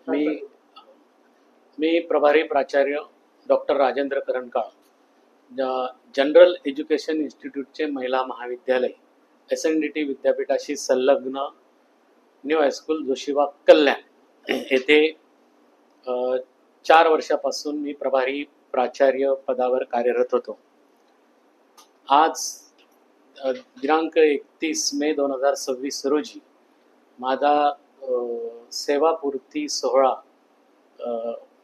मी मी प्रभारी प्राचार्य doctor Rajendra करणकाळ, general education इन्स्टिट्यूटचे महिला महाविद्यालय SNDT विद्यापीठाशी संलग्न न्यू हायस्कूल जोशीबाग कल्याण येथे 4 वर्षापासून मी प्रभारी प्राचार्य पदावर कार्यरत होतो. आज दिनांक 31 मे 2026 रोजी माझा सेवापूर्ती सोहळा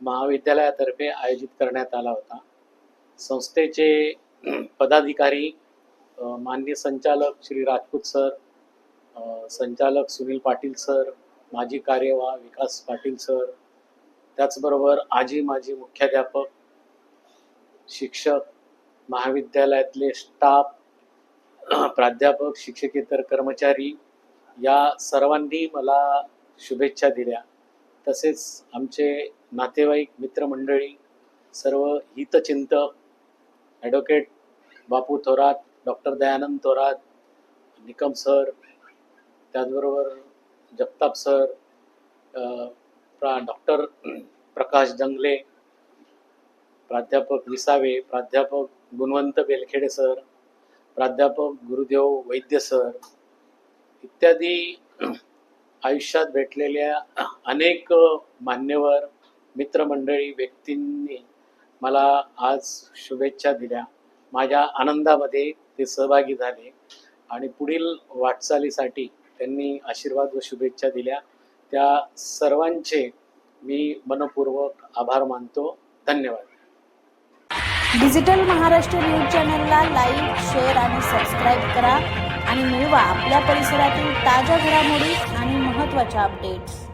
महाविद्यालयातर्फे आयोजित करण्यात आला होता. संस्थेचे पदाधिकारी माननीय संचालक श्री राजपूत सर, संचालक सुनील पाटील सर, माजी कार्यवाह विकास पाटील सर, त्याचबरोबर माजी मुख्याध्यापक, शिक्षक, महाविद्यालयातले स्टाफ, प्राध्यापक, शिक्षकेतर कर्मचारी या सर्वांनी मला शुभेच्छा दिल्या. तसेच आमचे नातेवाईक, मित्रमंडळी, सर्व हितचिंतक, ॲडव्होकेट बापू थोरात, डॉक्टर दयानंद थोरात, निकम सर, त्याचबरोबर जगताप सर, डॉक्टर प्रकाश जंगले, प्राध्यापक विसावे, प्राध्यापक गुणवंत बेलखेडे सर, प्राध्यापक गुरुदेव वैद्य सर इत्यादी आयुष्यात भेटलेल्या अनेक मान्यवर मित्रमंडळी व्यक्तींनी मला आज शुभेच्छा दिल्या. माझ्या आनंदामध्ये ते सहभागी झाले आणि पुढील वाटचालीसाठी त्यांनी आशीर्वाद व शुभेच्छा दिल्या. त्या सर्वांचे मी मनपूर्वक आभार मानतो. धन्यवाद. डिजिटल महाराष्ट्र न्यूज चॅनलला लाईक, शेअर आणि सबस्क्राईब करा आणि मिळवा आपल्या परिसरातील ताज्या घडामोडी आणि महत्त्वाच्या अपडेट्स.